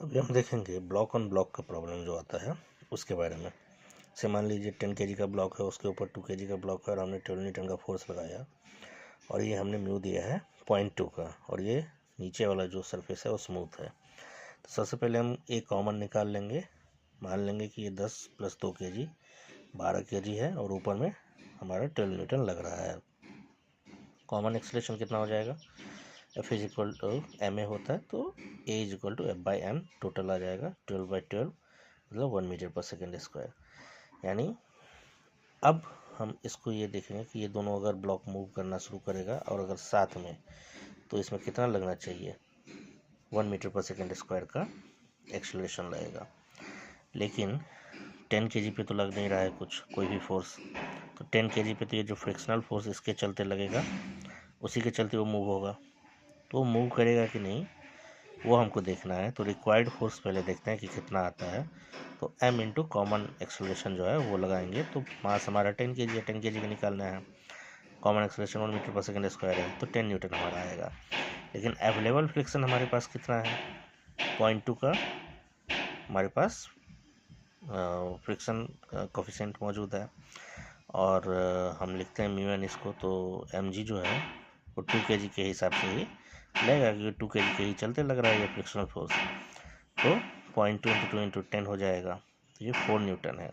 अभी हम देखेंगे ब्लॉक ऑन ब्लॉक का प्रॉब्लम जो आता है उसके बारे में। से मान लीजिए 10 kg का ब्लॉक है, उसके ऊपर 2 kg का ब्लॉक है और हमने 12 न्यूटन का फोर्स लगाया और ये हमने म्यू दिया है 0.2 का और ये नीचे वाला जो सरफेस है वो स्मूथ है। तो सबसे पहले हम एक कॉमन निकाल लेंगे। मान लेंगे कि ये 10 + 2 kg 12 kg है और ऊपर में हमारा 12 न्यूटन लग रहा है। कॉमन एक्सेलरेशन कितना हो जाएगा? F is equal to ma होता है तो A is equal to F/m total आ जाएगा 12/12 मतलब 1 मीटर पर सेकेंड स्क्वायर। यानी अब हम इसको ये देखेंगे कि ये दोनों अगर ब्लॉक मूव करना शुरू करेगा और अगर साथ में, तो इसमें कितना लगना चाहिए? 1 मीटर पर सेकेंड स्क्वायर का एक्सेलरेशन लगेगा। लेकिन 10 kg पे तो लग नहीं रहा है कुछ कोई भी फोर्स। तो 10 kg पे तो ये जो फ्रिक्शनल फोर्स इसके चलते लगेगा, उसी के चलते वो मूव होगा। तो वो मूव करेगा कि नहीं वो हमको देखना है। तो रिक्वायर्ड फोर्स पहले देखते हैं कि कितना आता है। तो m इंटू कॉमन एक्सेलरेशन जो है वो लगाएंगे। तो मास हमारा 10 kg है, 10 kg का निकालना है। कॉमन एक्सेलरेशन 1 मीटर पर सेकेंड स्क्वायर है तो 10 न्यूटन हमारा आएगा। लेकिन अवेलेबल फ्रिक्शन हमारे पास कितना है? 0.2 का हमारे पास फ्रिक्शन कोफिशिएंट मौजूद है और हम लिखते हैं μn इसको। तो mg जो है वो 2 kg के हिसाब से ही लगेगा क्योंकि 2 kg के ही चलते लग रहा है ये फ्रिक्शनल फोर्स। तो 0.2 इंटू 2 इंटू 10 हो जाएगा तो ये 4 न्यूटन है।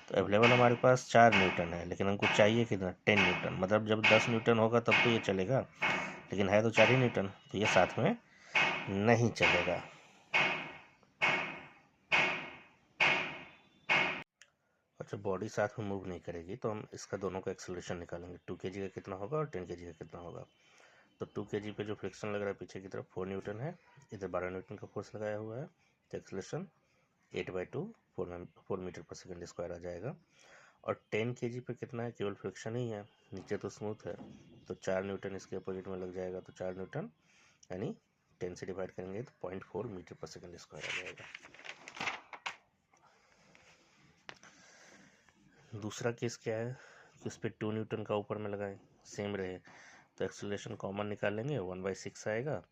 तो अवेलेबल हमारे पास 4 न्यूटन है, लेकिन हमको चाहिए कितना? 10 न्यूटन। मतलब जब 10 न्यूटन होगा तब तो ये चलेगा, लेकिन है तो 4 ही न्यूटन तो ये साथ में नहीं चलेगा। और जब बॉडी साथ में मूव नहीं करेगी तो हम इसका दोनों का एक्सेलरेशन निकालेंगे। 2 kg का कितना होगा और 10 kg का कितना होगा। तो 2 kg पे जो फ्रिक्शन लग रहा है पीछे की तरफ 4 न्यूटन है, इधर 12 न्यूटन का फोर्स लगाया हुआ है तो एक्सेलरेशन 8/2 4 मीटर पर सेकेंड स्क्वायर आ जाएगा। और 10 kg पे कितना है? केवल फ्रिक्शन ही है, नीचे तो स्मूथ है तो 4 न्यूटन इसके अपोजिट में लग जाएगा। तो 4 न्यूटन यानी 10 से डिवाइड करेंगे तो 0.4 मीटर पर सेकेंड स्क्वायर आ जाएगा। दूसरा केस क्या है कि उस पर 2 न्यूटन का ऊपर में लगाएं, सेम रहे तो एक्सेलरेशन कॉमन निकालेंगे 1/6 आएगा।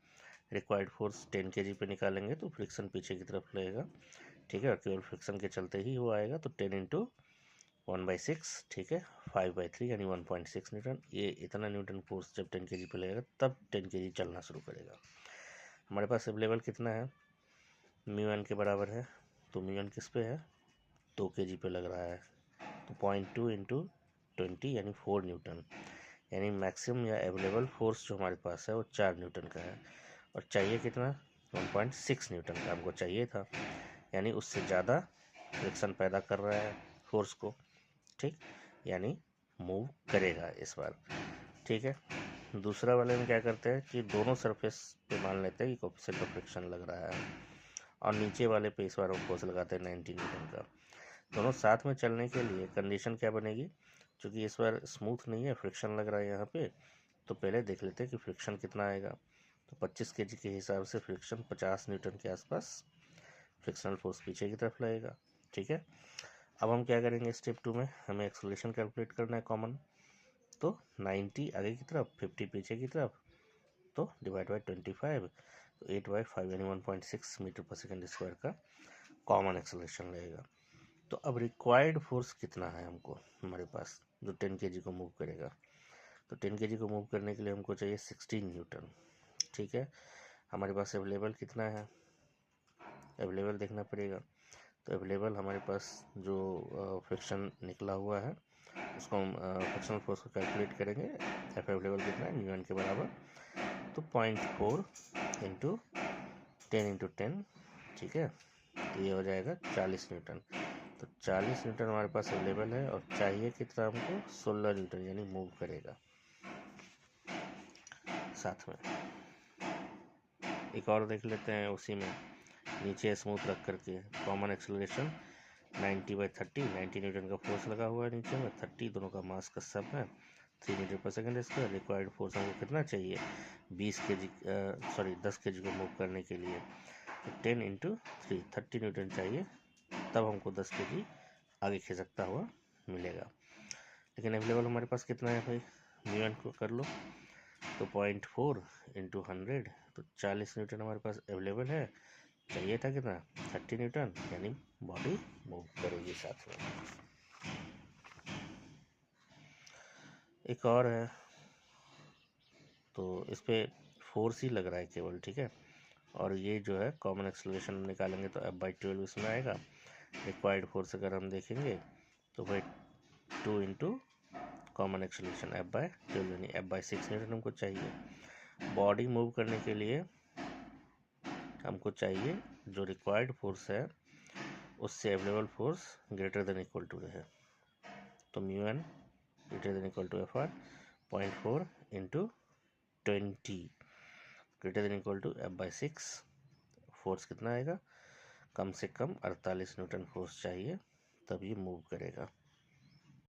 रिक्वायर्ड फोर्स 10 kg पे निकालेंगे तो फ्रिक्शन पीछे की तरफ लगेगा, ठीक है। और केवल फ्रिक्शन के चलते ही वो आएगा तो 10 इंटू 1/6, ठीक है, 5/3 यानी 1.6 न्यूटन। ये इतना न्यूटन फोर्स जब 10 kg पे लगेगा तब 10 kg चलना शुरू करेगा। हमारे पास अवेलेबल कितना है? μn के बराबर है। तो μn किस पे है? 2 kg पे लग रहा है तो 0.2 इंटू 20 यानी 4 न्यूटन। यानी मैक्सिमम या अवेलेबल फोर्स जो हमारे पास है वो 4 न्यूटन का है और चाहिए कितना? 1.6 न्यूटन का हमको चाहिए था। यानी उससे ज़्यादा फ्रिक्शन पैदा कर रहा है फोर्स को, ठीक, यानी मूव करेगा इस बार, ठीक है। दूसरा वाले में क्या करते हैं कि दोनों सरफेस पे मान लेते हैं कि कोफिशिएंट ऑफ फ्रिक्शन लग रहा है और नीचे वाले पे इस बार हम फोर्स लगाते हैं 90 न्यूटन का। दोनों साथ में चलने के लिए कंडीशन क्या बनेगी? क्योंकि इस बार स्मूथ नहीं है, फ्रिक्शन लग रहा है यहाँ पे, तो पहले देख लेते हैं कि फ्रिक्शन कितना आएगा। तो 25 kg के हिसाब से फ्रिक्शन 50 न्यूटन के आसपास फ्रिक्शनल फोर्स पीछे की तरफ लगेगा, ठीक है। अब हम क्या करेंगे? स्टेप 2 में हमें एक्सेलरेशन कैलकुलेट करना है कॉमन। तो 90 आगे की तरफ, 50 पीछे की तरफ, तो डिवाइड बाई 25 तो 8/5 यानी 1.6 मीटर पर सेकेंड स्क्वायर का कॉमन एक्सेलरेशन लगेगा। तो अब रिक्वायर्ड फोर्स कितना है हमको हमारे पास जो 10 kg को मूव करेगा? तो 10 kg को मूव करने के लिए हमको चाहिए 16 न्यूटन, ठीक है। हमारे पास अवेलेबल कितना है? अवेलेबल देखना पड़ेगा। तो अवेलेबल हमारे पास जो फ्रिक्शन निकला हुआ है उसको हम फ्रिक्शनल फोर्स को कैलकुलेट करेंगे। एफ अवेलेबल कितना है? μn के बराबर। तो 0.4 इंटू 10 इंटू 10, ठीक है, तो ये हो जाएगा 40 न्यूटन। तो 40 न्यूटन हमारे पास अवेलेबल है और चाहिए कितना हमको? 16 न्यूटन, यानी मूव करेगा साथ में। एक और देख लेते हैं उसी में, नीचे स्मूथ रख करके कॉमन एक्सेलरेशन 90/30, 90 न्यूटन का फोर्स लगा हुआ है नीचे में, 30 दोनों का मास का सब है 3 मीटर पर सेकेंड स्क्वायर। रिक्वायर्ड फोर्स हमको कितना चाहिए? 10 kg को मूव करने के लिए। तो 10 इंटू 3 30 न्यूटन चाहिए, तब हमको 10 kg आगे खिसकता हुआ मिलेगा। लेकिन अवेलेबल हमारे पास कितना है भाई? μn को कर लो तो 0.4 इंटू 100 तो 40 न्यूटन हमारे पास अवेलेबल है। चाहिए था कितना 30 न्यूटन, यानी बॉडी मूव करेगी साथ में। एक और है, तो इस पे फोर्स ही लग रहा है केवल, ठीक है। और ये जो है कॉमन एक्सेलरेशन निकालेंगे तो F/12 इसमें आएगा। रिक्वायर्ड फोर्स अगर हम देखेंगे तो भाई 2 इंटू कॉमन एक्सेलरेशन F/12 यानी F/6 न्यूटन हमको चाहिए। बॉडी मूव करने के लिए हमको चाहिए जो रिक्वायर्ड फोर्स है उससे available force greater than equal to रहे। तो μn greater than equal to Fr 0.4 into 20 greater than equal to F/6। Force कितना आएगा, कम से कम 48 न्यूटन फोर्स चाहिए तब ये मूव करेगा।